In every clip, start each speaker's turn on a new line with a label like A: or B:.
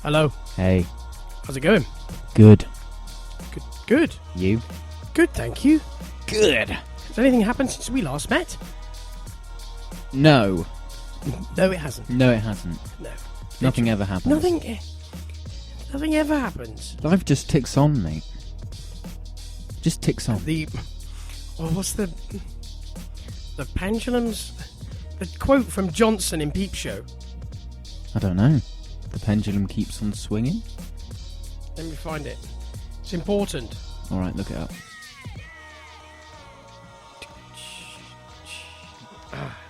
A: Hello.
B: Hey.
A: How's it going?
B: Good.
A: Good.
B: You?
A: Good, thank you.
B: Good.
A: Has anything happened since we last met?
B: No.
A: No, it hasn't.
B: No, it hasn't.
A: No.
B: Nothing ever happens.
A: Nothing ever happens.
B: Life just ticks on, mate. Just ticks on.
A: What's the pendulums? The quote from Johnson in Peep Show.
B: I don't know. The pendulum keeps on swinging?
A: Let me find it. It's important.
B: Alright, look it up.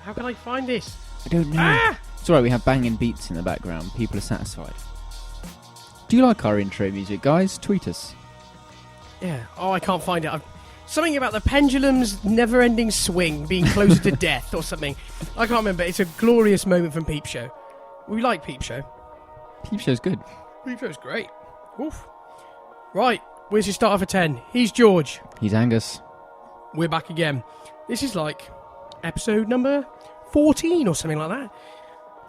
A: How can I find this?
B: I don't know. It's alright, we have banging beats in the background. People are satisfied. Do you like our intro music, guys? Tweet us.
A: Yeah. Oh, I can't find it. Something about the pendulum's never-ending swing being closer to death or something. I can't remember. It's a glorious moment from Peep Show. We like Peep Show.
B: Peep Show's good.
A: Peep Show's great. Oof. Right. Where's your starter for 10? He's George.
B: He's Angus.
A: We're back again. This is like episode number 14 or something like that.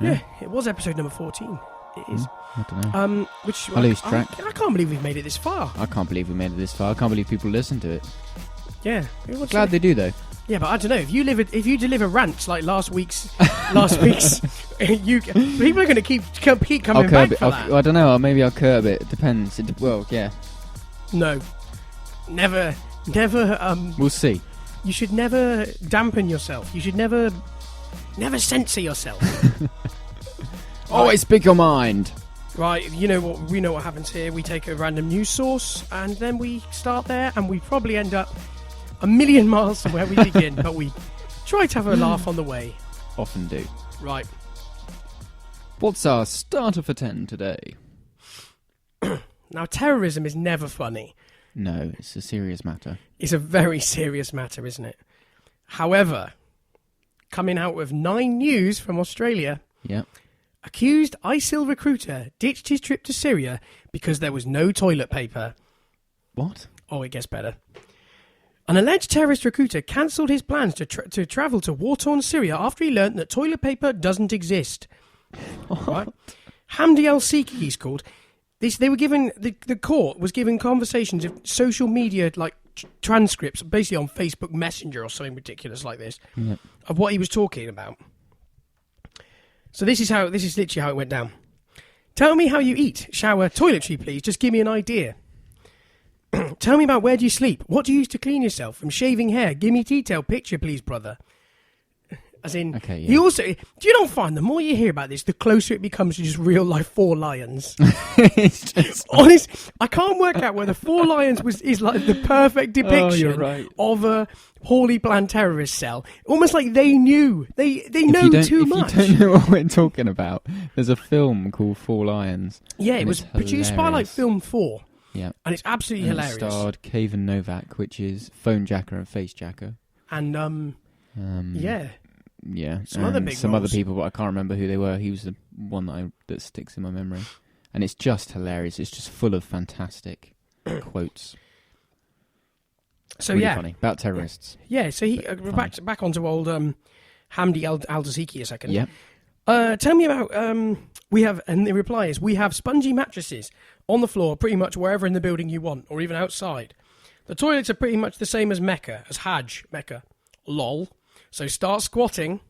A: Yeah, it was episode number 14. It is.
B: I don't know.
A: Which
B: I lose track.
A: I can't believe we've made it this far.
B: I can't believe we made it this far. I can't believe people listen to it.
A: Yeah.
B: Glad they do, though.
A: Yeah, but I don't know. If you deliver rants like last week's, people are going to keep coming back for that.
B: I don't know. Maybe I'll curb it. It depends. Well, yeah.
A: No, never.
B: We'll see.
A: You should never dampen yourself. You should never censor yourself.
B: Always speak your mind.
A: Right, you know what? We know what happens here. We take a random news source and then we start there, and we probably end up a million miles from where we begin, but we try to have a laugh on the way.
B: Often do.
A: Right.
B: What's our starter for 10 today?
A: Now, terrorism is never funny.
B: No, it's a serious matter.
A: It's a very serious matter, isn't it? However, coming out with 9 news from Australia.
B: Yep.
A: Accused ISIL recruiter ditched his trip to Syria because there was no toilet paper.
B: What?
A: Oh, it gets better. An alleged terrorist recruiter cancelled his plans to travel to war-torn Syria after he learnt that toilet paper doesn't exist. Right? Hamdi al-Siki, he's called. They were given the court was given conversations of social media like transcripts, basically on Facebook Messenger or something ridiculous like this, of what he was talking about. So this is literally how it went down. Tell me how you eat, shower, toiletry, please. Just give me an idea. Tell me about where do you sleep? What do you use to clean yourself? From shaving hair. Give me a detailed picture, please, brother. As in,
B: okay, yeah.
A: He also... Do you not find the more you hear about this, the closer it becomes to just real life 4 Lions? Honest, I can't work out whether 4 Lions is like the perfect depiction of a poorly planned terrorist cell. Almost like they knew. They know too much.
B: If you don't know what we're talking about, there's a film called 4 Lions.
A: Yeah, it was produced by like Film 4.
B: Yeah.
A: And it's absolutely hilarious.
B: It starred Caven Novak, which is Phone Jacker and Face Jacker.
A: And, yeah.
B: Yeah,
A: some other
B: people, but I can't remember who they were. He was the one that sticks in my memory, and it's just hilarious. It's just full of fantastic quotes.
A: So
B: really funny about terrorists.
A: Yeah. So he back onto old Hamdi al-Taziki a second.
B: Yeah.
A: Tell me about we have, and the reply is we have spongy mattresses on the floor, pretty much wherever in the building you want, or even outside. The toilets are pretty much the same as Mecca. Lol. So start squatting.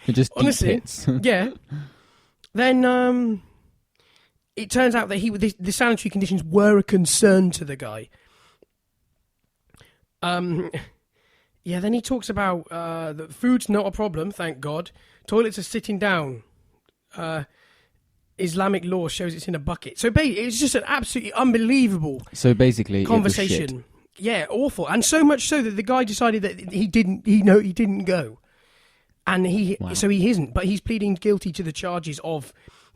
B: Just
A: honestly,
B: deep hits.
A: Yeah. Then it turns out that the sanitary conditions were a concern to the guy. Yeah. Then he talks about that food's not a problem, thank God. Toilets are sitting down. Islamic law shows it's in a bucket. So basically, it's just an absolutely unbelievable.
B: So basically,
A: conversation.
B: It was shit.
A: Yeah, awful, and so much so that the guy decided that he didn't go, and so he isn't, but he's pleading guilty to the charges of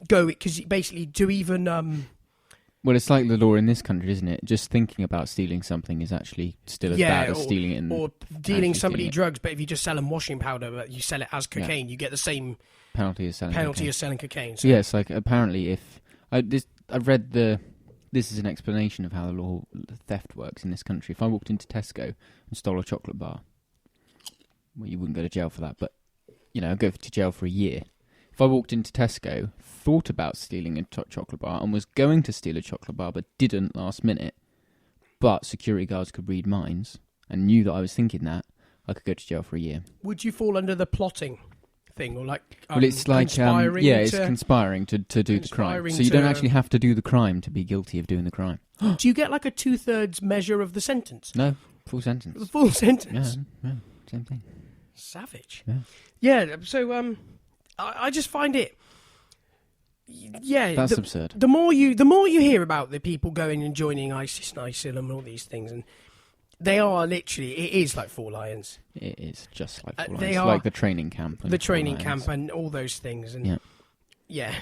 A: go because basically to even.
B: Well, it's like the law in this country, isn't it? Just thinking about stealing something is actually still as bad as stealing it. Or
A: dealing somebody drugs, but if you just sell them washing powder, but you sell it as cocaine, you get the same
B: penalty as selling cocaine.
A: So.
B: Yeah, it's like apparently if I've read this is an explanation of how the theft works in this country. If I walked into Tesco and stole a chocolate bar, well, you wouldn't go to jail for that, but I'd go to jail for a year. If I walked into Tesco, thought about stealing a chocolate bar, and was going to steal a chocolate bar, but didn't last minute, but security guards could read minds and knew that I was thinking that, I could go to jail for a year.
A: Would you fall under the plotting thing, or like
B: well, it's like
A: conspiring?
B: It's conspiring to do the crime. So you don't actually have to do the crime to be guilty of doing the crime.
A: Do you get like a 2/3 measure of the sentence?
B: No, full sentence.
A: The full sentence.
B: Yeah, same thing.
A: Savage.
B: Yeah.
A: So I just find it. Yeah,
B: that's absurd.
A: The more you hear about the people going and joining ISIS and ISIL and all these things, and they are literally, it is like Four Lions.
B: It is just like Four Lions.
A: They are
B: like the training camp.
A: The training camp and all those things. And yeah.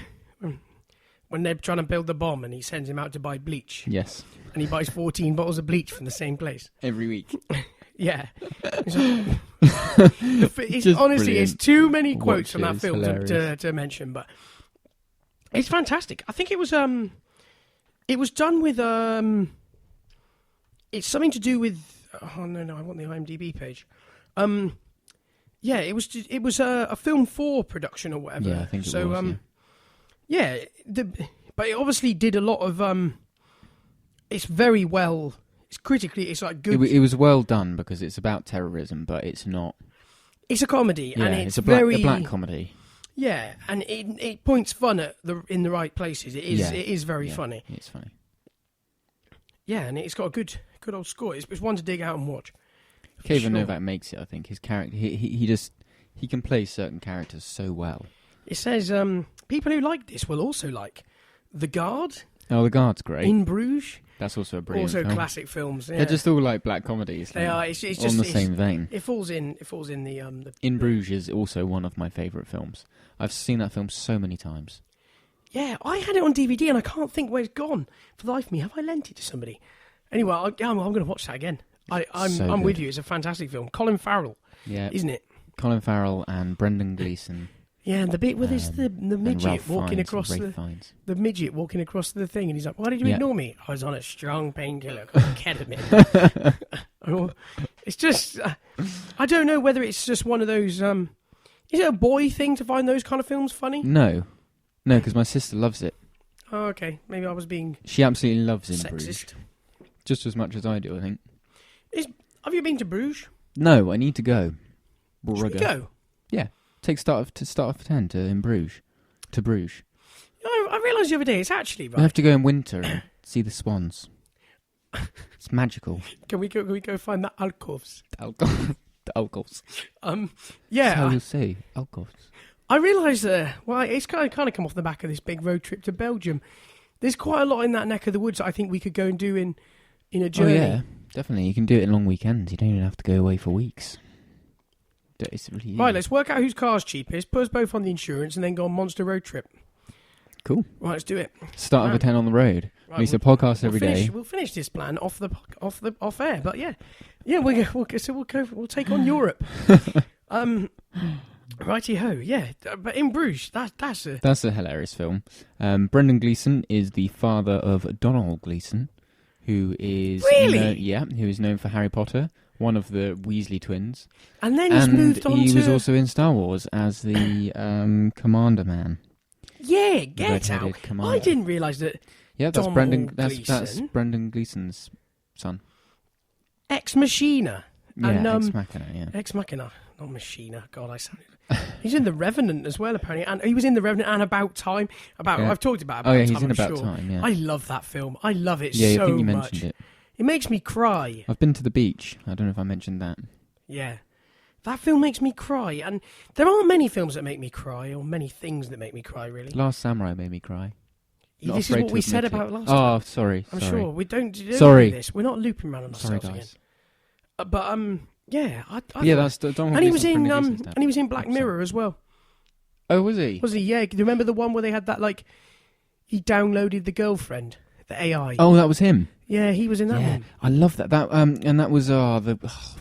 A: When they're trying to build the bomb and he sends him out to buy bleach.
B: Yes.
A: And he buys 14 bottles of bleach from the same place.
B: Every week.
A: Yeah. Honestly,
B: brilliant.
A: it's too many quotes from that film to mention, but it's fantastic. I think it was done with it's something to do with I want the IMDb page. Yeah, it was a film 4 production or whatever.
B: Yeah, I think it was.
A: But it obviously did a lot of it's very well. It's critically. It's like good.
B: It was well done because it's about terrorism, but it's not.
A: It's a comedy,
B: Yeah,
A: and
B: it's a black comedy.
A: Yeah, and it points fun at in the right places. It is very funny.
B: It's funny.
A: Yeah, and it's got a good old score. It's one to dig out and watch.
B: Kevin Novak makes it. I think his character. He can play certain characters so well.
A: It says people who like this will also like The Guard.
B: Oh, The Guard's great.
A: In Bruges.
B: That's also a brilliant film.
A: Classic films. Yeah.
B: They're just all like black comedies.
A: They are. It's just
B: on the same vein.
A: It falls in the.
B: In Bruges is also one of my favourite films. I've seen that film so many times.
A: Yeah, I had it on DVD and I can't think where it's gone for the life of me. Have I lent it to somebody? Anyway, I'm going to watch that again. I'm with you. It's a fantastic film. Colin Farrell.
B: Yeah,
A: isn't it?
B: Colin Farrell and Brendan Gleeson.
A: Yeah, and the bit where there's the midget walking across
B: the
A: midget walking across the thing, and he's like, "Why did you ignore me? I was on a strong painkiller called ketamine." It's just, I don't know whether it's just one of those. Is it a boy thing to find those kind of films funny?
B: No, because my sister loves it.
A: Oh, okay. Maybe I was being.
B: She absolutely loves In
A: sexist.
B: Bruges, just as much as I do. I think.
A: Have you been to Bruges?
B: No, I need to go.
A: Should we go?
B: Yeah. Take start of 10 to Bruges.
A: I realised the other day it's actually right.
B: We have to go in winter and see the swans. It's magical.
A: Can we go find the alcoves?
B: The alcoves.
A: Yeah.
B: That's how you say alcoves.
A: I realised it's kind of come off the back of this big road trip to Belgium. There's quite a lot in that neck of the woods that I think we could go and do in a journey.
B: Oh yeah, definitely. You can do it in long weekends. You don't even have to go away for weeks. It's really easy.
A: Right, let's work out whose car's cheapest, put us both on the insurance, and then go on monster road trip.
B: Cool.
A: Right, let's do it.
B: Start with a 10 on the road. Right, we used to podcast every day.
A: We'll finish this plan off air, but yeah, we'll take on Europe. Righty ho, yeah. But in Bruges, that's
B: a hilarious film. Brendan Gleeson is the father of Donald Gleeson, who is who is known for Harry Potter. One of the Weasley twins. And
A: then he's moved on
B: he was also in Star Wars as the Commander Man.
A: Yeah, get out. I didn't realise that.
B: Yeah, that's Brendan Gleeson's son.
A: Ex Machina.
B: Yeah, Ex Machina, yeah.
A: Ex Machina, not Machina. God, I sounded... He's in The Revenant as well, apparently. And he was in The Revenant and About Time. I've talked about Time,
B: he's in About Time, yeah.
A: I love that film. I love it
B: so much.
A: Yeah, I think you
B: mentioned it.
A: It makes me cry.
B: I've been to the beach. I don't know if I mentioned that.
A: Yeah. That film makes me cry. And there aren't many films that make me cry, or many things that make me cry, really.
B: Last Samurai made me cry.
A: This is what we said about last time.
B: Oh, sorry.
A: I'm sure. We don't do this. We're not looping around on ourselves again. Yeah.
B: That's Donald
A: and he was in Black Mirror as well.
B: Oh, was he?
A: Was he? Yeah. Do you remember the one where they had that, like, he downloaded the girlfriend, the AI?
B: Oh, that was him.
A: Yeah, he was in that one.
B: I love that. And that was I've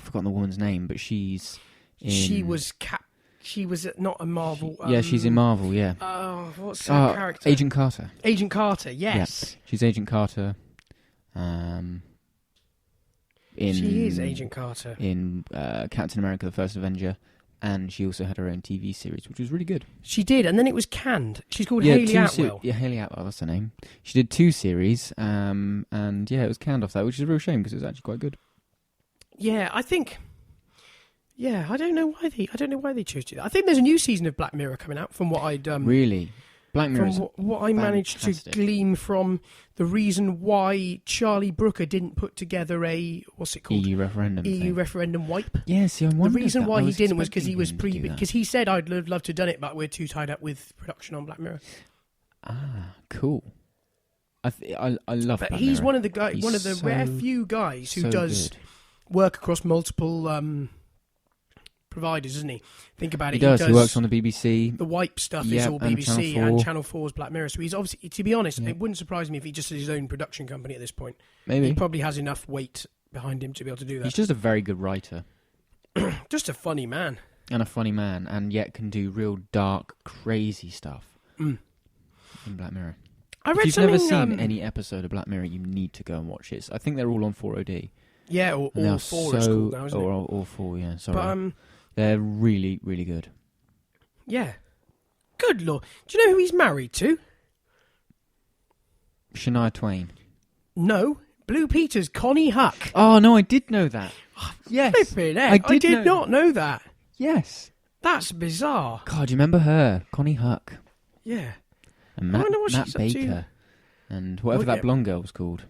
B: forgotten the woman's name, but she's in...
A: She was not a Marvel.
B: She's in Marvel. Yeah.
A: Oh, what's her character?
B: Agent Carter.
A: Agent Carter. Yes.
B: Yeah. She's Agent Carter.
A: She is Agent Carter
B: in Captain America: The First Avenger. And she also had her own TV series, which was really good.
A: She did, and then it was canned. She's called Hayley Atwell.
B: Hayley Atwell, that's her name. She did 2 series, and it was canned off that, which is a real shame because it was actually quite good.
A: Yeah, I think. Yeah, I don't know why they chose to do that. I think there's a new season of Black Mirror coming out. From what I'd
B: really. Black Mirror.
A: From what I managed to glean from the reason why Charlie Brooker didn't put together a what's it called?
B: EU referendum
A: wipe.
B: Yeah, see, I wonder.
A: The reason why he didn't was because he was because he said I'd love to have done it, but we're too tied up with production on Black Mirror.
B: Ah, cool. I love.
A: But
B: Black
A: he's
B: Mirror.
A: one of the rare few guys who does work across multiple providers, isn't he? Think about it.
B: He does. He works on the BBC.
A: The wipe stuff is all BBC and Channel 4's Black Mirror. So he's obviously, to be honest, it wouldn't surprise me if he just had his own production company at this point.
B: Maybe.
A: He probably has enough weight behind him to be able to do that.
B: He's just a very good writer.
A: Just a funny man.
B: And yet can do real dark, crazy stuff in Black Mirror. If you've never seen any episode of Black Mirror, you need to go and watch it. I think they're all on 4OD.
A: Yeah, or all 4 is cool now, isn't it?
B: All 4, yeah, sorry.
A: But,
B: they're really, really good.
A: Yeah. Good Lord. Do you know who he's married to?
B: Shania Twain.
A: No. Blue Peter's Connie Huck.
B: Oh, no, I did know that. Yes.
A: Flipping heck. I did not know that.
B: Yes.
A: That's bizarre.
B: God, do you remember her? Connie Huck.
A: Yeah.
B: And Matt Baker. And whatever that blonde girl was called.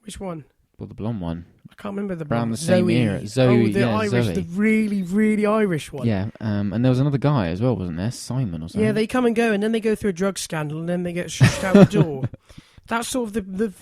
A: Which one?
B: Well, the blonde one.
A: I can't remember the
B: around the same era. Zoe,
A: Irish,
B: Zoe.
A: the really, really Irish one.
B: Yeah, and there was another guy as well, wasn't there? Simon or something.
A: Yeah, they come and go, and then they go through a drug scandal, and then they get shushed out the door. That's sort of the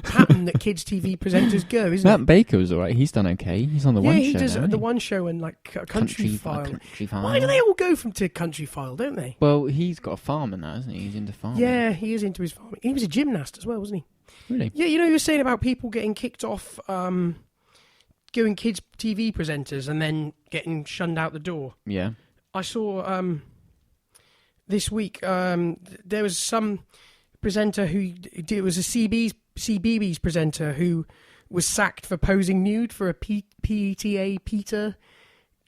A: pattern that kids' TV presenters go, isn't it?
B: Matt Baker was all right. He's done okay. He's on the one show.
A: Yeah, he does
B: now,
A: the one show and like Country File.
B: Country File.
A: Why do they all go to Country File, don't they?
B: Well, he's got a farm and that, isn't he? He's into farming.
A: Yeah, he is into his farming. He was a gymnast as well, wasn't he?
B: Really?
A: Yeah, you know, you were saying about people getting kicked off, going kids' TV presenters and then getting shunned out the door.
B: Yeah.
A: I saw this week there was some presenter it was a CBeebies presenter who was sacked for posing nude for a PETA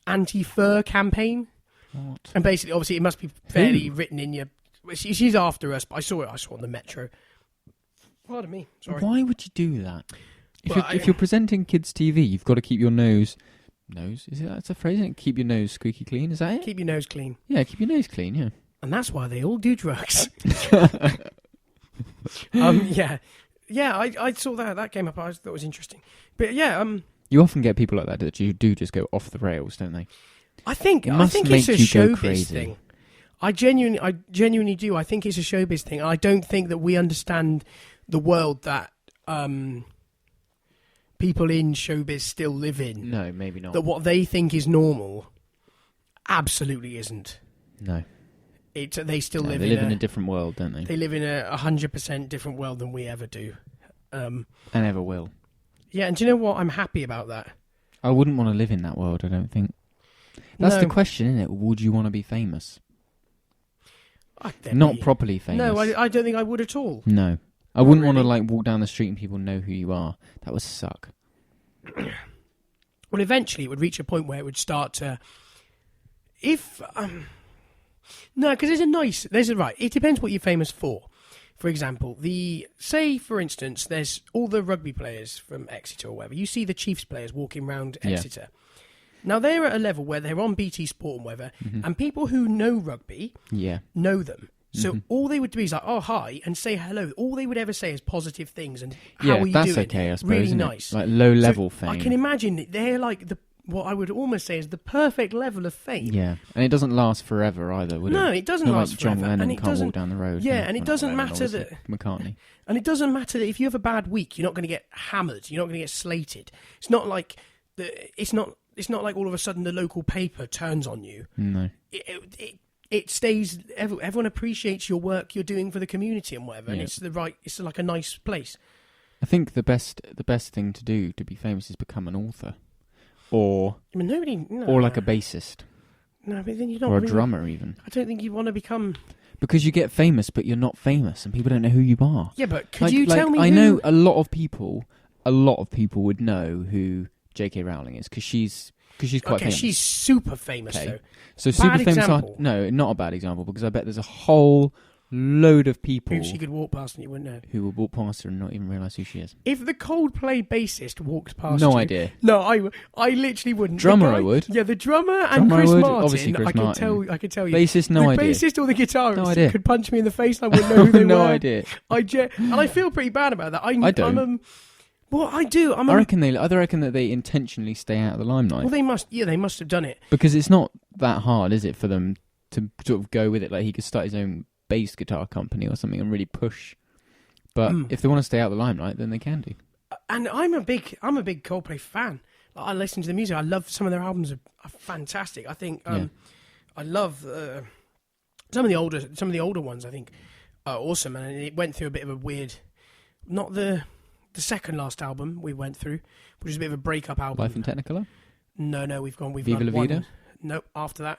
A: anti-fur campaign.
B: What?
A: And basically, obviously, it must be fairly written in your... She's after us, but I saw it on the Metro. Pardon me, sorry.
B: Why would you do that? If you're presenting kids' TV, you've got to keep your nose... Nose? That's a phrase, isn't it? Keep your nose squeaky clean, is that it?
A: Keep your nose clean.
B: Yeah, keep your nose clean, yeah.
A: And that's why they all do drugs. Yeah, I saw that came up. I thought it was interesting, but yeah,
B: you often get people like that you do just go off the rails, don't they?
A: I think it's a showbiz thing. I genuinely do. I think it's a showbiz thing. I don't think that we understand the world that people in showbiz still live in.
B: No, maybe not.
A: That what they think is normal absolutely isn't.
B: No.
A: They still live
B: in a different world, don't they?
A: They live in a 100% different world than we ever do.
B: And ever will.
A: Yeah, and do you know what? I'm happy about that.
B: I wouldn't want to live in that world, I don't think. That's the question, isn't it? Would you want to be famous? Not properly famous.
A: No, I don't think I would at all.
B: No. I wouldn't want to walk down the street and people know who you are. That would suck.
A: Well, eventually it would reach a point where it would start to... No, because it depends what you're famous for. For example, for instance, there's all the rugby players from Exeter or whatever. You see the Chiefs players walking around Exeter. Now, they're at a level where they're on BT Sport and whatever, and people who know rugby know them. So all they would do is like, oh, hi, and say hello. All they would ever say is positive things and how are you doing?
B: Yeah, that's okay, I suppose,
A: really
B: isn't
A: nice.
B: Like low-level fame.
A: I can imagine that they're like what I would almost say is the perfect level of fame.
B: Yeah, and it doesn't last forever either, would it?
A: No, it doesn't last forever.
B: John Lennon can't walk down the road.
A: Yeah, and it doesn't matter that...
B: McCartney.
A: And it doesn't matter that if you have a bad week, you're not going to get hammered. You're not going to get slated. It's not like... It's not like all of a sudden the local paper turns on you. No. It stays... Everyone appreciates your work you're doing for the community and whatever, and it's like a nice place.
B: I think the best thing to do to be famous is become an author. Or like a bassist.
A: No, but then you're not.
B: Or a drummer, even.
A: I don't think you want to become.
B: Because you get famous, but you're not famous, and people don't know who you are.
A: Yeah, but could you tell me?
B: I know a lot of people would know who J.K. Rowling is because she's Because she's quite famous.
A: She's super famous, though.
B: So super famous...
A: example.
B: No, not a bad example, because I bet there's a whole load of people...
A: Who she could walk past and you wouldn't know.
B: Who would walk past her and not even realise who she is.
A: If the Coldplay bassist walked past
B: No
A: you...
B: idea.
A: No, I literally wouldn't.
B: Drummer, I would.
A: Yeah, the drummer and
B: Drummer,
A: Chris
B: I would.
A: Martin.
B: Obviously Chris Martin.
A: I could tell you.
B: Bassist, no idea.
A: The bassist or the guitarist
B: No idea.
A: could punch me in the face and I wouldn't know who they
B: no
A: were.
B: idea.
A: And I feel pretty bad about that.
B: I don't.
A: Well, I do.
B: I reckon that they intentionally stay out of the limelight.
A: Well, they must. Yeah, they must have done it.
B: Because it's not that hard, is it, for them to sort of go with it? Like, he could start his own bass guitar company or something and really push. But if they want to stay out of the limelight, then they can do. And
A: I'm a big Coldplay fan. Like, I listen to the music. I love some of their albums are fantastic. I think I love some of the older ones. I think are awesome, and it went through a bit of a weird. Not the second last album we went through, which is a bit of a breakup album.
B: Life in Technicolor?
A: No, we've gone
B: Viva La Vida?
A: Nope, after that.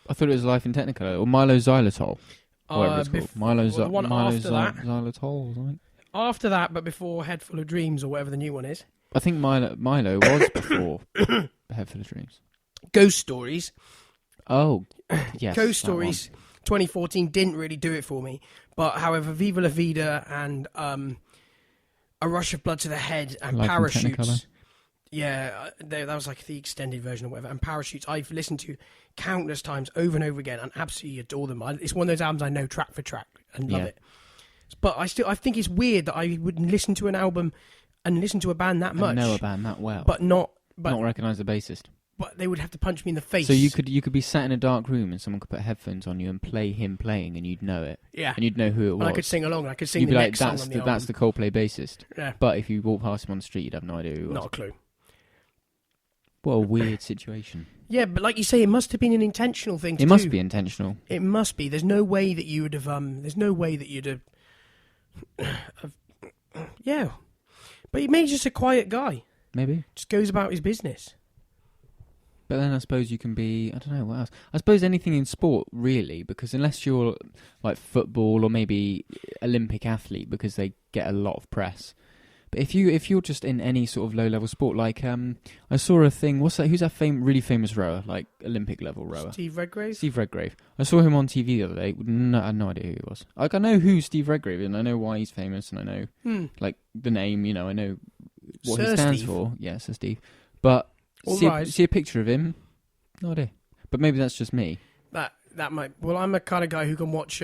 B: I thought it was Life in Technicolor, or Milo Xylitol. Whatever it's called. Milo Xylitol or something.
A: After that, but before Head Full of Dreams, or whatever the new one is.
B: I think Milo was before Head Full of Dreams.
A: Ghost Stories.
B: Oh, yes.
A: Ghost Stories 2014 didn't really do it for me. But, however, Viva La Vida and A Rush of Blood to the Head and
B: Life
A: Parachutes. Yeah, that was like the extended version or whatever. And Parachutes, I've listened to countless times over and over again and absolutely adore them. It's one of those albums I know track for track and love it. But I think it's weird that I would listen to an album and listen to a band that much.
B: Know a band that well.
A: But not
B: recognise the bassist.
A: But they would have to punch me in the face.
B: So you could be sat in a dark room and someone could put headphones on you and play him playing and you'd know it.
A: Yeah.
B: And you'd know who it was.
A: And I could sing along. I could sing
B: you'd
A: the
B: be
A: next
B: like,
A: song on the album.
B: That's the Coldplay bassist.
A: Yeah.
B: But if you walk past him on the street, you'd have no idea who it was.
A: Not a clue.
B: What a weird situation.
A: Yeah, but like you say, it must have been an intentional thing to do.
B: It must be intentional.
A: It must be. There's no way that you would have... there's no way that you'd have... yeah. But he may be just a quiet guy.
B: Maybe.
A: Just goes about his business.
B: But then I suppose you can be, I don't know, what else? I suppose anything in sport, really, because unless you're like football or maybe Olympic athlete, because they get a lot of press. But if you're just in any sort of low-level sport, like I saw a thing, what's that? Who's that really famous rower, like Olympic-level rower?
A: Steve Redgrave?
B: Steve Redgrave. I saw him on TV the other day. I had no idea who he was. Like, I know who Steve Redgrave is, and I know why he's famous, and I know like the name, I know what
A: Sir
B: he stands
A: Steve.
B: for. Yeah, Sir Steve. But see a picture of him, no idea. But maybe that's just me.
A: That might... Well, I'm a kind of guy who can watch...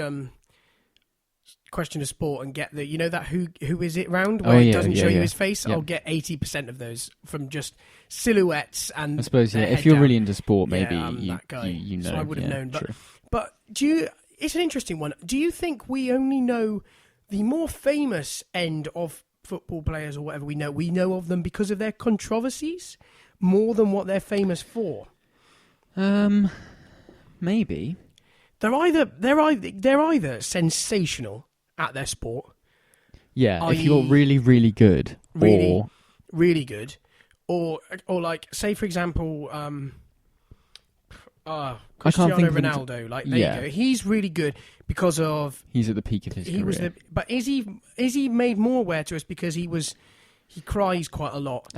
A: Question of Sport and get that who is it round where it doesn't show you his face. I'll get 80% of those from just silhouettes and
B: I suppose if you're really into sport, maybe
A: that guy.
B: you know.
A: So I would have known.
B: True.
A: But it's an interesting one. Do you think we only know the more famous end of football players or whatever we know of them because of their controversies more than what they're famous for?
B: Maybe.
A: They're either sensational at their sport.
B: Yeah, if you're really, really good.
A: Really good. Or like, say, for example, Cristiano Ronaldo. Like, there you go. He's really good because of...
B: He's at the peak of his career.
A: But is he made more aware to us because he cries quite a lot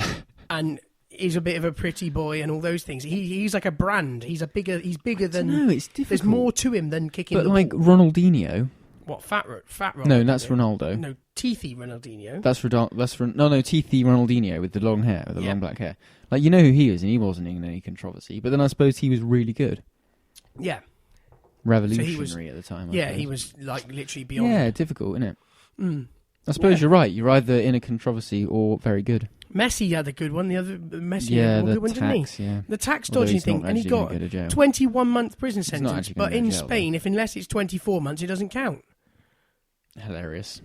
A: and is a bit of a pretty boy and all those things. He's like a brand. He's bigger than...
B: No, it's difficult.
A: There's more to him than kicking the
B: ball. But like Ronaldinho...
A: What, fat Ronaldinho?
B: No, that's Ronaldo.
A: No, teethy Ronaldinho.
B: That's teethy Ronaldinho with the long hair, with the long black hair. Like, you know who he is, and he wasn't in any controversy. But then I suppose he was really good.
A: Yeah.
B: Revolutionary at the time.
A: He was like literally beyond.
B: Yeah, difficult, isn't it? I suppose you're right. You're either in a controversy or very good.
A: Messi had a good one. The other Messi had a good one, didn't he?
B: Yeah.
A: The tax dodging thing, and he got 21-month prison sentence. But in Spain, unless it's 24 months, it doesn't count.
B: Hilarious.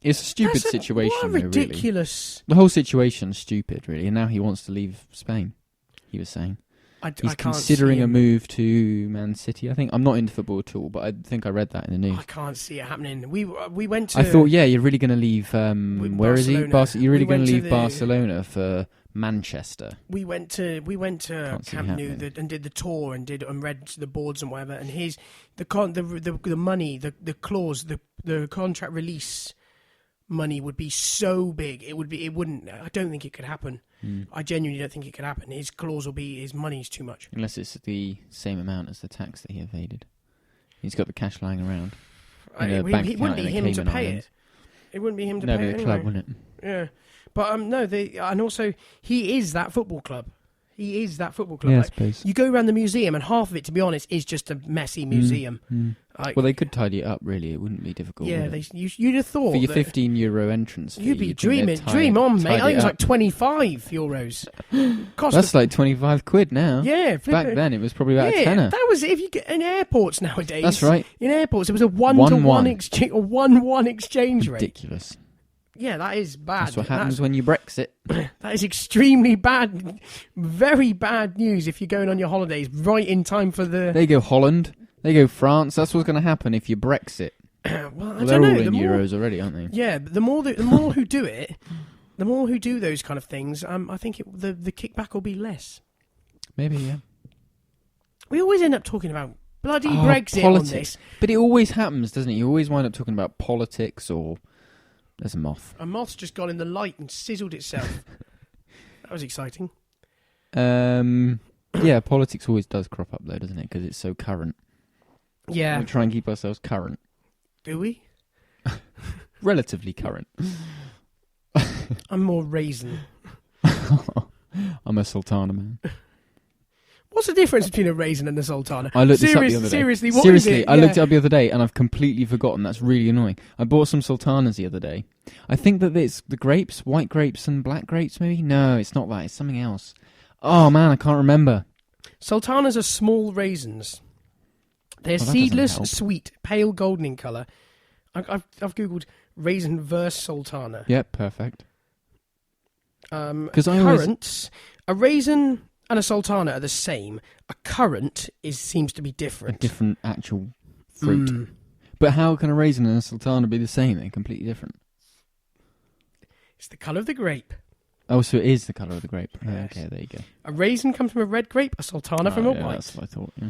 B: It's a stupid situation.
A: What a ridiculous.
B: Really. The whole situation's stupid, really. And now he wants to leave Spain. He was saying he's considering a move to Man City. I think I'm not into football at all, but I think I read that in the news.
A: I can't see it happening. We went to.
B: I thought, you're really going to leave. Where is he? You're really going to leave Barcelona for Manchester. We went to
A: Camp Nou and did the tour and read the boards and whatever. And the money, the clause, the contract release money would be so big. It wouldn't. I don't think it could happen. I genuinely don't think it could happen. His clause will be his money's too much.
B: Unless it's the same amount as the tax that he evaded. He's got the cash lying around. It wouldn't be him to pay it. It wouldn't be him to pay it. No, the club, wouldn't it?
A: Yeah. But no, and also he is that football club. He is that football club.
B: Yeah, I
A: like,
B: suppose.
A: you go around the museum, and half of it, to be honest, is just a messy museum. Like,
B: well, they could tidy it up. Really, it wouldn't be difficult.
A: Yeah, you'd have thought
B: for your €15 entrance fee,
A: you'd be dreaming. Dream on, mate. I think it was like €25.
B: That's like £25 now.
A: Yeah,
B: back then it was probably about a tenner.
A: That was if you get in airports nowadays.
B: That's right.
A: In airports, it was a 1-to-1 exchange or 1-1 exchange rate.
B: Ridiculous.
A: Yeah, that is bad.
B: That's what happens when you Brexit.
A: That is extremely bad, very bad news if you're going on your holidays right in time for the...
B: They go Holland, they go France. That's what's going to happen if you Brexit.
A: Well,
B: they're all in euros already, aren't they?
A: Yeah, but the more who do it, the more who do those kind of things, I think the kickback will be less.
B: Maybe, yeah.
A: We always end up talking about bloody Brexit
B: politics.
A: On this.
B: But it always happens, doesn't it? You always wind up talking about politics or... There's a moth.
A: A moth's just got in the light and sizzled itself. That was exciting.
B: Yeah, politics always does crop up though, doesn't it? Because it's so current.
A: Yeah.
B: We try and keep ourselves current.
A: Do we?
B: Relatively current.
A: I'm more raisin.
B: I'm a Sultana man.
A: What's the difference between a raisin and a sultana?
B: I looked this up the other day.
A: Seriously, what is it?
B: I looked it up the other day and I've completely forgotten. That's really annoying. I bought some sultanas the other day. I think that it's the grapes, white grapes and black grapes maybe? No, it's not that. It's something else. Oh man, I can't remember.
A: Sultanas are small raisins. They're seedless, sweet, pale golden in colour. I've googled raisin versus sultana.
B: Yep, perfect.
A: Currants, a raisin and a sultana are the same. A currant seems to be different.
B: A different actual fruit. But how can a raisin and a sultana be the same? They're completely different.
A: It's the colour of the grape.
B: Oh, so it is the colour of the grape.
A: Yes.
B: Okay, there you go.
A: A raisin comes from a red grape, a sultana from a white.
B: That's what I thought, yeah.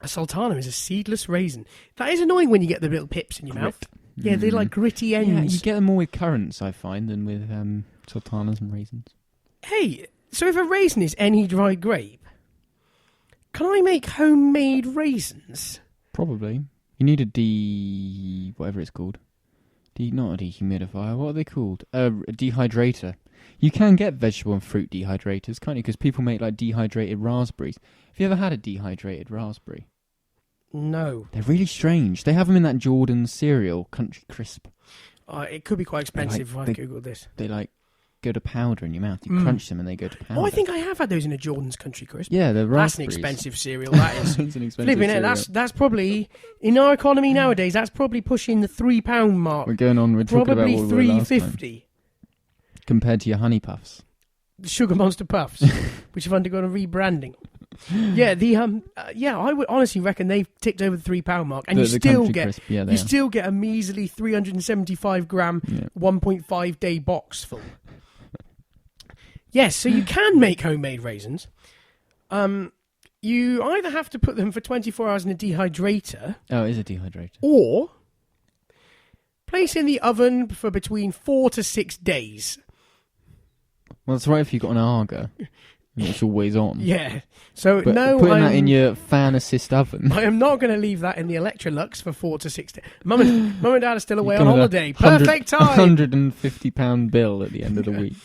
A: A sultana is a seedless raisin. That is annoying when you get the little pips in your mouth. Yeah, they're like gritty ends.
B: Yeah, you get them more with currants, I find, than with sultanas and raisins.
A: Hey, so if a raisin is any dried grape, can I make homemade raisins?
B: Probably. You need whatever it's called. Not a dehumidifier. What are they called? A dehydrator. You can get vegetable and fruit dehydrators, can't you? Because people make like dehydrated raspberries. Have you ever had a dehydrated raspberry?
A: No.
B: They're really strange. They have them in that Jordan cereal, Country Crisp.
A: It could be quite expensive if I googled this.
B: They go to powder in your mouth. You crunch them and they go to powder.
A: Oh, I think I have had those in a Jordan's Country Crisp.
B: Yeah, they're raspberries.
A: That's an expensive cereal, that is.
B: It's an expensive cereal.
A: That's probably, in our economy nowadays, that's probably pushing the £3 mark.
B: We're talking about
A: probably
B: what we were last time.
A: £3.50.
B: Compared to your Honey Puffs.
A: The Sugar Monster Puffs, which have undergone a rebranding. Yeah, I would honestly reckon they've ticked over the £3 mark, and you still get a measly 375 gram, 1.5 day box full. Yes, so you can make homemade raisins. You either have to put them for 24 hours in a dehydrator.
B: Oh, it is a dehydrator.
A: Or place in the oven for between 4 to 6 days.
B: Well, that's right if you've got an Arga. It's always on.
A: Yeah. So
B: but putting that in your fan assist oven.
A: I am not going to leave that in the Electrolux for 4 to 6 days. Mum and Dad are still away on holiday. Perfect time.
B: £150 bill at the end of the week.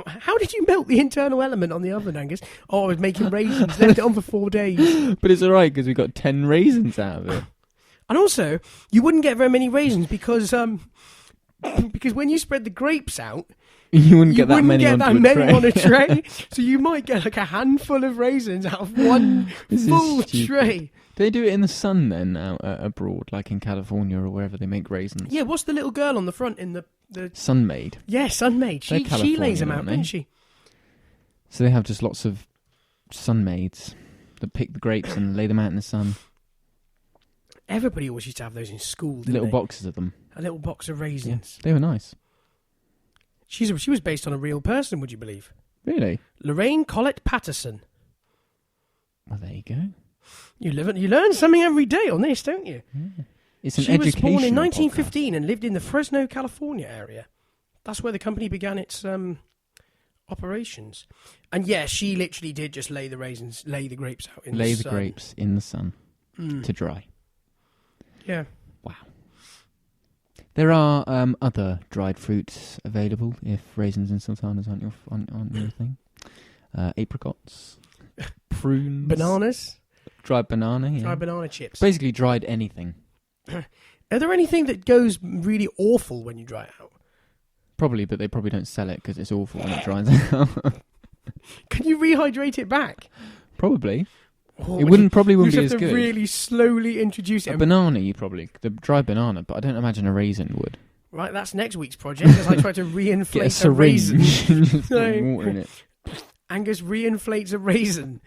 A: How did you melt the internal element on the oven, Angus? Oh, I was making raisins. Left it on for 4 days.
B: But it's all right because we got 10 raisins out of it.
A: And also, you wouldn't get very many raisins because when you spread the grapes out,
B: you wouldn't get that many
A: on a tray. So you might get like a handful of raisins out of one full tray.
B: Do they do it in the sun then, out abroad, like in California or wherever they make raisins?
A: Yeah, what's the little girl on the front in the
B: Sunmaid?
A: Yeah, Sunmaid. She lays them out, doesn't she?
B: So they have just lots of Sunmaids that pick the grapes and lay them out in the sun.
A: Everybody always used to have those in school, didn't
B: Little
A: they?
B: boxes of them.
A: A little box of raisins.
B: Yeah, they were nice.
A: She was based on a real person, would you believe?
B: Really?
A: Lorraine Patterson.
B: Well, there you go.
A: You learn something every day on this, don't you?
B: Yeah. It's an
A: She was born in
B: educational
A: 1915 and lived in the Fresno, California area. That's where the company began its operations. And yeah, she literally did just lay the grapes out in the sun.
B: Lay the grapes in the sun to dry.
A: Yeah.
B: Wow. There are other dried fruits available if raisins and sultanas aren't your thing. Apricots, prunes,
A: Bananas,
B: dried banana, yeah.
A: dried banana chips.
B: Basically dried anything.
A: Are there anything that goes really awful when you dry it out?
B: Probably, but they probably don't sell it because it's awful when it dries out.
A: Can you rehydrate it back?
B: Probably.
A: Oh,
B: It probably wouldn't be
A: you
B: as
A: have to
B: good.
A: really slowly introduce it.
B: A banana, the dried banana, but I don't imagine a raisin would.
A: Right, that's next week's project as I try to
B: Get
A: reinflate
B: a
A: a raisin.
B: Just put water in it.
A: Angus reinflates a raisin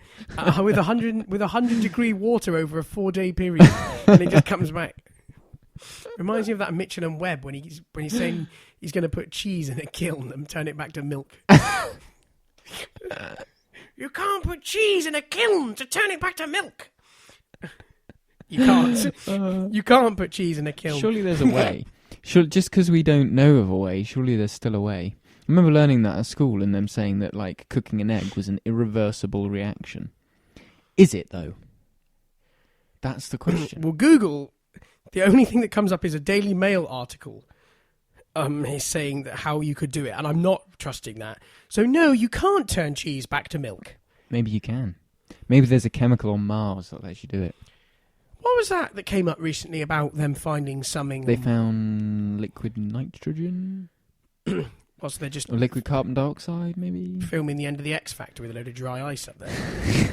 A: with 100 degree water over a 4-day period, and it just comes back. Reminds me of that Mitchell and Webb when he's saying he's going to put cheese in a kiln and turn it back to milk. You can't put cheese in a kiln to turn it back to milk. You can't. You can't put cheese in a kiln.
B: Surely there's a way. Just because we don't know of a way, surely there's still a way. I remember learning that at school and them saying that like cooking an egg was an irreversible reaction. Is it though? That's the question.
A: Well, Google, the only thing that comes up is a Daily Mail article. Is saying that how you could do it, and I'm not trusting that. So no, you can't turn cheese back to milk.
B: Maybe you can. Maybe there's a chemical on Mars that lets you do it.
A: What was that came up recently about them finding something?
B: They found liquid nitrogen.
A: Was they just
B: Or liquid carbon dioxide, maybe?
A: filming the end of the X Factor with a load of dry ice up there?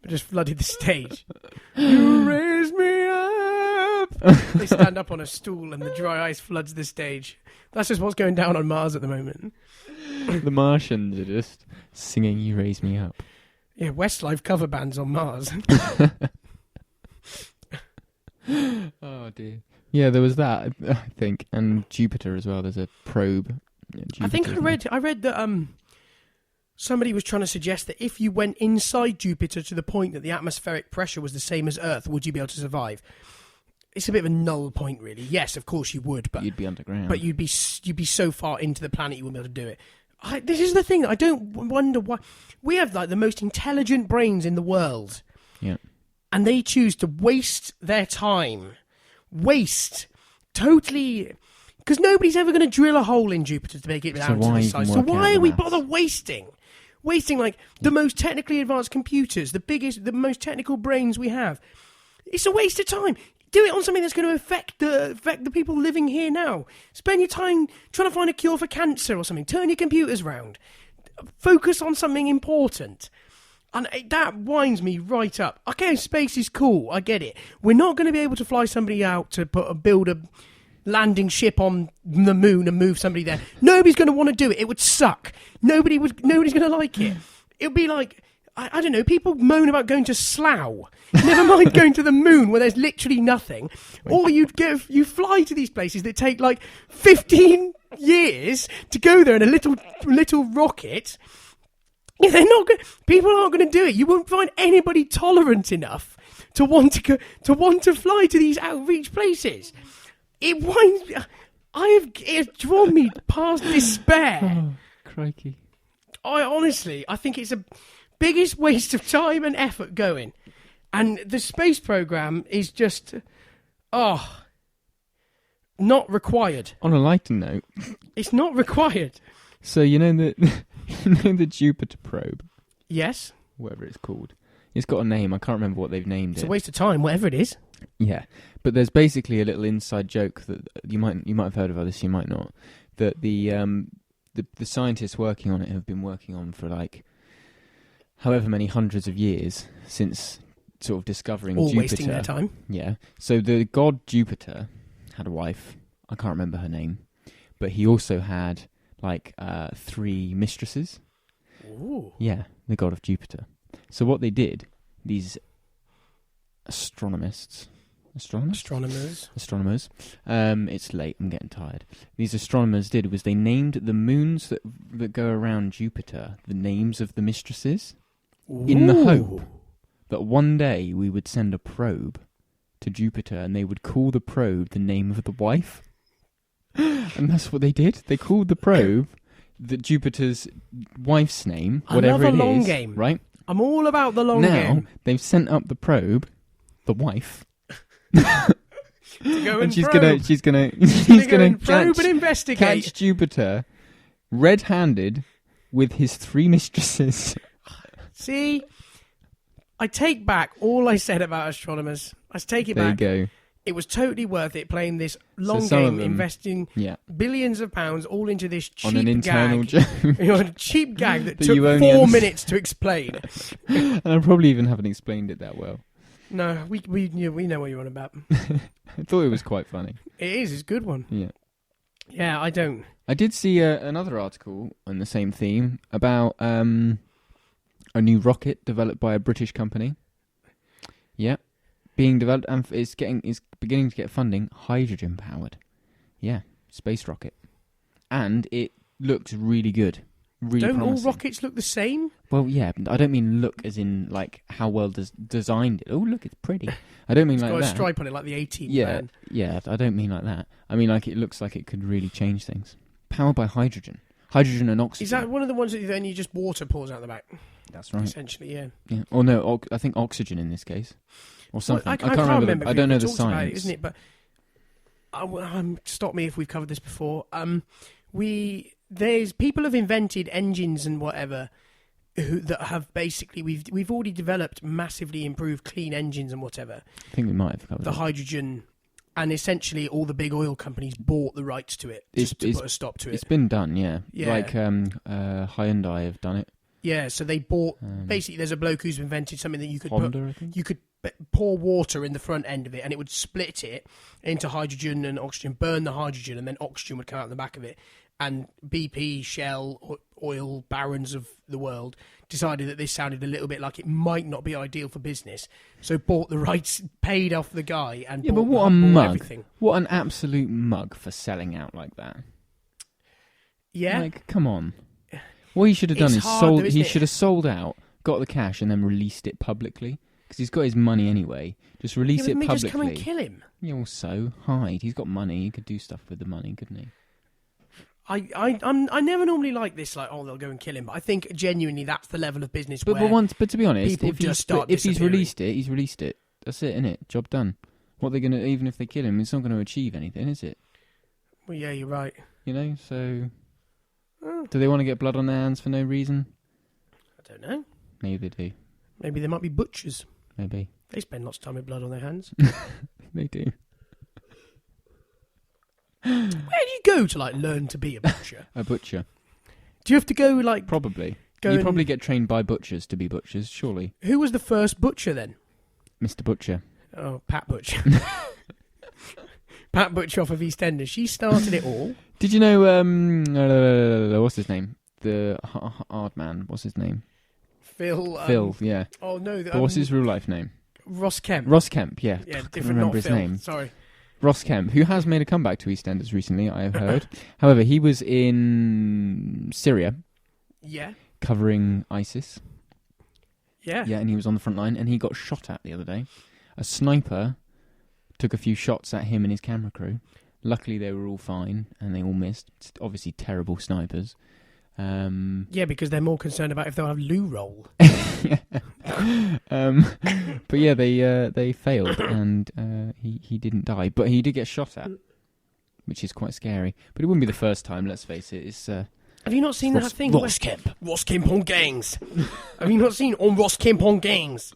A: But just flooded the stage. You raise me up. They stand up on a stool and the dry ice floods the stage. That's just what's going down on Mars at the moment.
B: The Martians are just singing "You Raise Me Up."
A: Yeah, Westlife cover bands on Mars.
B: Oh dear. Yeah, there was that, I think, and Jupiter as well. There's a probe. Yeah,
A: I think
B: Jupiter's
A: I read that somebody was trying to suggest that if you went inside Jupiter to the point that the atmospheric pressure was the same as Earth, would you be able to survive? It's a bit of a null point, really. Yes, of course you would, but
B: you'd be underground.
A: But you'd be so far into the planet you wouldn't be able to do it. This is the thing. I don't wonder why we have like the most intelligent brains in the world.
B: Yeah.
A: And they choose to waste their time. Totally. Because nobody's ever going to drill a hole in Jupiter to make it down to the size. So why are we bother wasting like the most technically advanced computers, the most technical brains we have? It's a waste of time. Do it on something that's going to affect the people living here now. Spend your time trying to find a cure for cancer or something. Turn your computers round. Focus on something important. And that winds me right up. Okay, space is cool. I get it. We're not going to be able to fly somebody out to build a landing ship on the moon and move somebody there. Nobody's going to want to do it. It would suck. Nobody's going to like it. It would be like, I don't know, people moan about going to Slough. Never mind going to the moon where there's literally nothing. Or you fly to these places that take like 15 years to go there in a little rocket. They're not going. People aren't going to do it. You won't find anybody tolerant enough to want to fly to these outreach places. It winds. It has drawn me past despair.
B: Oh, crikey!
A: I think it's the biggest waste of time and effort going, and the space program is just, not required.
B: On a lighter note,
A: it's not required.
B: So you know the Jupiter probe?
A: Yes.
B: Whatever it's called. It's got a name. I can't remember what they've named it.
A: It's a waste of time, whatever it is.
B: Yeah. But there's basically a little inside joke that you might have heard of this, you might not. That the scientists working on it have been working on for like however many hundreds of years since sort of discovering
A: All
B: Jupiter.
A: wasting their time.
B: Yeah. So the god Jupiter had a wife. I can't remember her name. But he also had like 3 mistresses.
A: Ooh.
B: Yeah, the god of Jupiter. So what they did, these astronomers. It's late, I'm getting tired. These astronomers did was they named the moons that go around Jupiter the names of the mistresses.
A: Ooh.
B: In the hope that one day we would send a probe to Jupiter, and they would call the probe the name of the wife. And that's what they did. They called the probe Jupiter's wife's name, whatever
A: I love
B: it
A: a long
B: is,
A: game.
B: right?
A: I'm all about the long game.
B: Now, they've sent up the probe, the wife,
A: To go and
B: she's
A: probe.
B: gonna
A: Probe and investigate.
B: catch Jupiter red-handed with his 3 mistresses.
A: See, I take back all I said about astronomers. I take it back.
B: There you go.
A: It was totally worth it playing this long
B: some of
A: game,
B: them-
A: investing
B: Yeah,
A: billions of pounds all into this cheap
B: on an internal
A: gag.
B: joke.
A: A cheap gag that
B: That
A: took
B: you only
A: 4
B: understand.
A: minutes to explain.
B: And I probably even haven't explained it that well.
A: No, we know what you're on about.
B: I thought it was quite funny.
A: It is. It's a good one.
B: Yeah.
A: Yeah, I don't.
B: I did see another article on the same theme about a new rocket developed by a British company. Yeah, being developed and is beginning to get funding. Hydrogen powered. Yeah, space rocket, and it looks really good. Really
A: Don't
B: promising.
A: all rockets look the same?
B: Well, yeah, I don't mean look as in like how well designed it. Oh, look, it's pretty. I don't mean
A: It's
B: like
A: got
B: that.
A: a stripe on it like the 18
B: Yeah,
A: man.
B: yeah, I don't mean like that. I mean like it looks like it could really change things. Powered by hydrogen and oxygen.
A: Is that one of the ones that then you just water pours out the back?
B: That's right.
A: Essentially, yeah.
B: Yeah. Or no, I think oxygen in this case, or something.
A: Well,
B: I can't remember. I don't know the
A: talked about it,
B: science.
A: isn't it? But stop me if we've covered this before. There's people have invented engines and whatever that have basically we've already developed massively improved clean engines and whatever.
B: I think we might have covered
A: The
B: it.
A: hydrogen, and essentially all the big oil companies bought the rights to it just to put a stop to
B: It's
A: it.
B: been done, yeah.
A: Yeah.
B: Like Hyundai have done it.
A: Yeah, so they bought.
B: Um,
A: Basically, there's a bloke who's invented something that you could
B: Honda, I think.
A: you could pour water in the front end of it, and it would split it into hydrogen and oxygen, burn the hydrogen, and then oxygen would come out the back of it. And BP, Shell, oil barons of the world decided that this sounded a little bit like it might not be ideal for business, so bought the rights, paid off the guy, and
B: Yeah,
A: bought,
B: but what a
A: bought
B: mug!
A: everything.
B: What an absolute mug for selling out like that.
A: Yeah,
B: Like, come on. What he should have done
A: It's
B: is
A: hard
B: sold.
A: though, isn't
B: He
A: it?
B: should have sold out, got the cash, and then released it publicly. Because he's got his money anyway. Just release
A: yeah,
B: it
A: but they
B: publicly.
A: just come and kill him.
B: Yeah, well, so hide. He's got money. He could do stuff with the money, couldn't he?
A: I never normally like this, like, oh, they'll go and kill him. But I think genuinely that's the level of business
B: But
A: where
B: to be honest,
A: people
B: if
A: just start
B: he's
A: disappearing.
B: released it, he's released it. That's it, innit? Job done. What they're gonna, even if they kill him, it's not going to achieve anything, is it?
A: well, yeah, you're right.
B: You know. So,
A: Oh,
B: do they want to get blood on their hands for no reason?
A: I don't know.
B: Maybe they do.
A: Maybe they might be butchers.
B: Maybe
A: They spend lots of time with blood on their hands.
B: they do.
A: Where do you go to like learn to be a butcher?
B: A butcher,
A: Do you have to go like
B: probably.
A: go?
B: You
A: and-
B: probably get trained by butchers to be butchers, surely.
A: Who was the first butcher then?
B: Mr. Butcher.
A: Oh, Pat Butcher. Pat Butcher off of EastEnders. She started it all.
B: Did you know? What's his name? The hard man. What's his name?
A: Phil.
B: Phil. Yeah.
A: Oh no.
B: But what's his real life name?
A: Ross Kemp.
B: Ross Kemp. Yeah.
A: Yeah,
B: I couldn't
A: different.
B: remember
A: Not
B: his
A: Phil.
B: name.
A: Sorry.
B: Ross Kemp, who has made a comeback to EastEnders recently, I have heard. However, he was in Syria
A: Yeah.
B: covering ISIS.
A: Yeah.
B: Yeah, and he was on the front line, and he got shot at the other day. A sniper took a few shots at him and his camera crew. Luckily, they were all fine, and they all missed. It's obviously terrible snipers.
A: Yeah, because they're more concerned about if they'll have loo roll.
B: But yeah, they failed, and he didn't die, but he did get shot at, which is quite scary. But it wouldn't be the first time. Let's face it. It's
A: Have you not seen
B: Ross-
A: that thing?
B: Ross Kemp.
A: Ross Kemp on gangs. Have you not seen on Ross Kemp on gangs?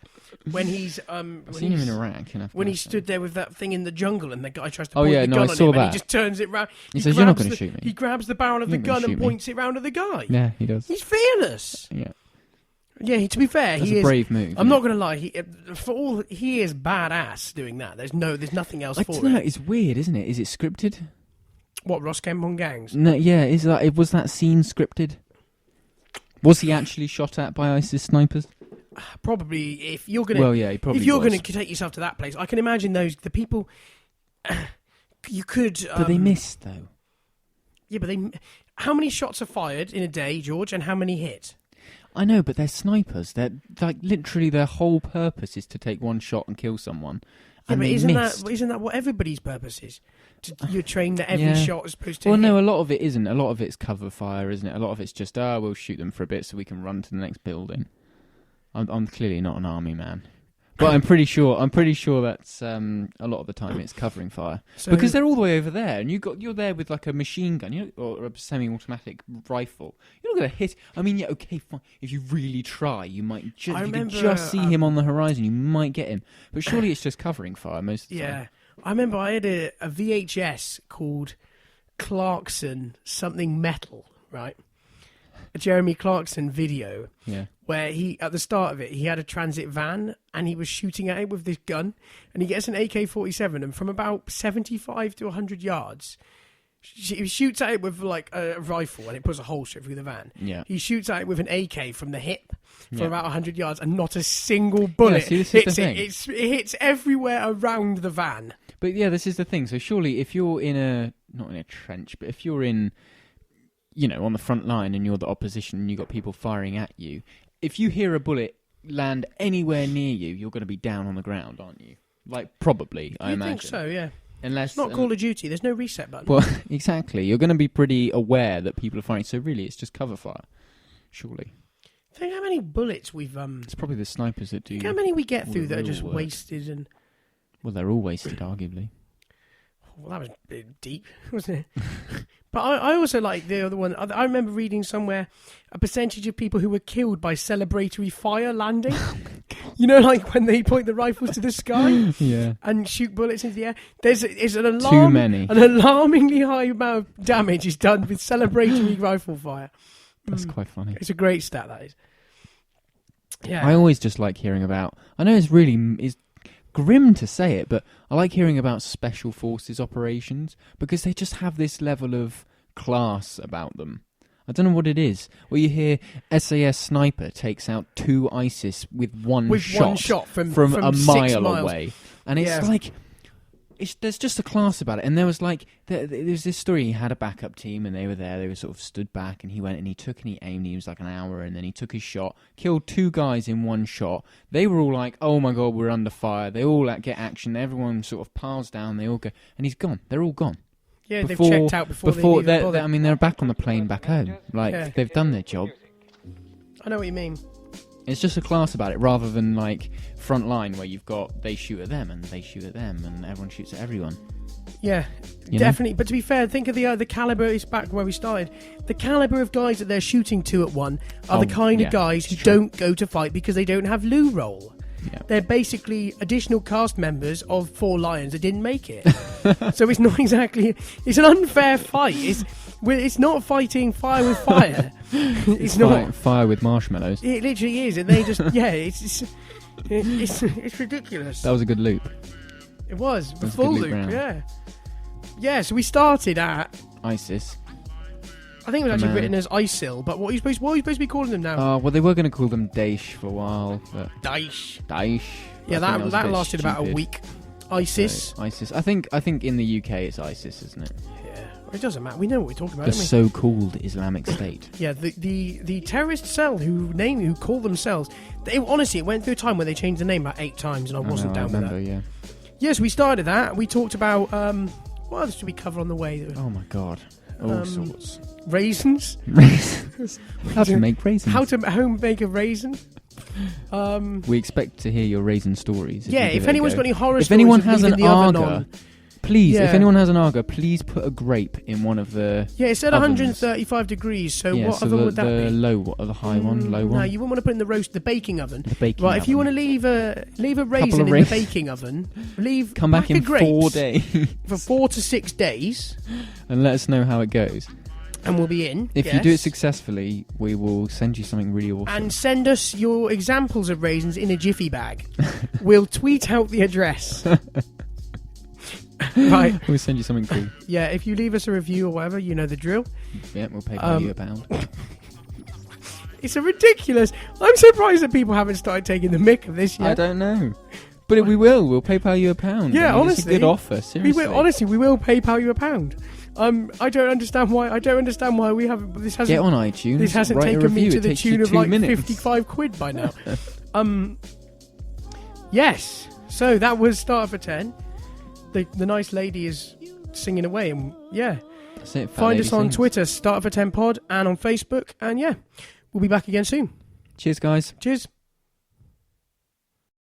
A: When he's
B: I've seen him in Iraq and Afghanistan.
A: when he stood there with that thing in the jungle and the guy tries to
B: Oh,
A: point
B: yeah,
A: the
B: no,
A: gun
B: I
A: on
B: saw
A: him and
B: that.
A: he just turns it round.
B: He says, "You're not
A: grabs
B: going to shoot me."
A: He grabs the barrel of the
B: You're not gonna
A: gun and
B: shoot me.
A: points it round at the guy.
B: Yeah, he does.
A: He's fearless.
B: Yeah,
A: Yeah, to be fair,
B: that's
A: he
B: a
A: is.
B: brave move.
A: I'm not going to lie. He is badass doing that. There's nothing else
B: I
A: for
B: don't know.
A: it.
B: It's weird, isn't it? Is it scripted?
A: What, Ross Kemp on gangs?
B: No, yeah. Was that scene scripted? Was he actually shot at by ISIS snipers?
A: Probably. If you're gonna,
B: Well, yeah, he probably.
A: if you're
B: was.
A: going to take yourself to that place, I can imagine the people. You could.
B: But they missed though.
A: Yeah, but how many shots are fired in a day, George, and how many hit?
B: I know, but they're snipers. They're like literally their whole purpose is to take one shot and kill someone. and
A: but
B: they
A: isn't
B: missed.
A: that what everybody's purpose is? You're trained that every shot is supposed to.
B: Well,
A: hit.
B: no, a lot of it isn't. A lot of it's cover fire, isn't it? A lot of it's just we'll shoot them for a bit so we can run to the next building. I'm clearly not an army man, but I'm pretty sure that's a lot of the time it's covering fire because they're all the way over there, and you're there with like a machine gun, or a semi-automatic rifle. You're not going to hit. I mean, yeah, okay, fine. If you really try, you might just you can just see him on the horizon. You might get him, but surely it's just covering fire most of the time.
A: Yeah. I remember I had a VHS called Clarkson Something Metal, right? A Jeremy Clarkson video where at the start of it, he had a transit van and he was shooting at it with this gun, and he gets an AK-47, and from about 75 to 100 yards, he shoots at it with like a rifle and it puts a hole straight through the van.
B: Yeah.
A: He shoots at it with an AK from the hip for about 100 yards, and not a single bullet hits it. It hits everywhere around the van.
B: But yeah, this is the thing. So surely if you're not in a trench, but if you're in, on the front line and you're the opposition and you've got people firing at you, if you hear a bullet land anywhere near you, you're going to be down on the ground, aren't you? Like, probably, I imagine.
A: I think so, yeah.
B: Unless
A: it's not Call of Duty. There's no reset button.
B: Well, exactly. You're going to be pretty aware that people are firing. So really, it's just cover fire, surely.
A: Think how many bullets we've...
B: It's probably the snipers that do...
A: Think how many we get through that are just wasted and...
B: Well, they're all wasted, arguably.
A: Well, that was a bit deep, wasn't it? But I also like the other one. I remember reading somewhere a percentage of people who were killed by celebratory fire landing. Like when they point the rifles to the sky and shoot bullets into the air. There's
B: too many.
A: An alarmingly high amount of damage is done with celebratory rifle fire.
B: That's quite funny.
A: It's a great stat, that is. Yeah.
B: I always just like hearing about... I know it's grim to say it, but I like hearing about special forces operations because they just have this level of class about them. I don't know what it is. Well, you hear SAS sniper takes out 2 ISIS with one shot from a mile away, and it's like there's just a class about it. And there was there's this story. He had a backup team, and they were there. They were sort of stood back, and he went and he aimed. He was like an hour, and then he took his shot, killed 2 guys in one shot. They were all like, "Oh my god, we're under fire." They all get action. Everyone sort of piles down. They all go, and he's gone. They're all gone.
A: Yeah, they've checked out before they leave.
B: I mean, they're back on the plane back home. They've done their job.
A: I know what you mean.
B: It's just a class about it, rather than like front line where you've got they shoot at them and they shoot at them and everyone shoots at everyone.
A: Yeah, definitely. But to be fair, think of the caliber. It's back where we started. The caliber of guys that they're shooting to at one are the kind of guys who don't go to fight because they don't have loo roll. Yeah. They're basically additional cast members of 4 Lions that didn't make it. So it's not exactly... It's an unfair fight. It's not fighting fire with fire. It's not
B: fire with marshmallows.
A: It literally is, and they just it's ridiculous.
B: That was a good loop.
A: It was a full loop. Yeah. So we started at
B: ISIS.
A: I think it was actually written as ISIL, but what are you supposed to be calling them now?
B: Well, they were going to call them Daesh for a while. But
A: Daesh. Yeah, that lasted about a week. ISIS.
B: So, ISIS. I think in the UK it's ISIS, isn't it?
A: Yeah. It doesn't matter. We know what we're talking about.
B: The so-called Islamic State.
A: Yeah, the terrorist cell who call themselves. Honestly, it went through a time where they changed the name about 8 times, and I wasn't down with that. Yeah. Yes, we started that. We talked about what else did we cover on the way?
B: Oh my god. All sorts.
A: Raisins.
B: How to make raisins.
A: How to home make a raisin.
B: We expect to hear your raisin stories.
A: If anyone's got any horror stories,
B: if anyone has an Arga, please. If anyone has an Arga, please put a grape in one of the. Yeah,
A: it's at 135 degrees. So what oven would that be?
B: The low, the high one, low one.
A: No, you wouldn't want to put in the baking oven.
B: The baking oven.
A: If you want to leave a raisin in the baking oven,
B: come back in 4 days
A: for 4 to 6 days,
B: and let us know how it goes.
A: And we'll be in.
B: If you do it successfly, we will send you something really awesome.
A: And send us your examples of raisins in a jiffy bag. We'll tweet out the address. Right.
B: We'll send you something cool.
A: Yeah, if you leave us a review or whatever, you know the drill.
B: Yeah, we'll pay you £1.
A: It's a ridiculous. I'm surprised that people haven't started taking the mick of this yet.
B: I don't know. But we will. We'll PayPal you £1.
A: Yeah, honestly.
B: It's a good offer, seriously.
A: We will PayPal you £1. I don't understand why we haven't. This hasn't.
B: Get on iTunes.
A: This hasn't taken me to the tune of like 55 quid by now. Yes. So that was Starter for 10. The nice lady is singing away, and yeah.
B: That's it.
A: Find us on Twitter, Starter for 10 Pod, and on Facebook, and yeah, we'll be back again soon.
B: Cheers, guys.
A: Cheers.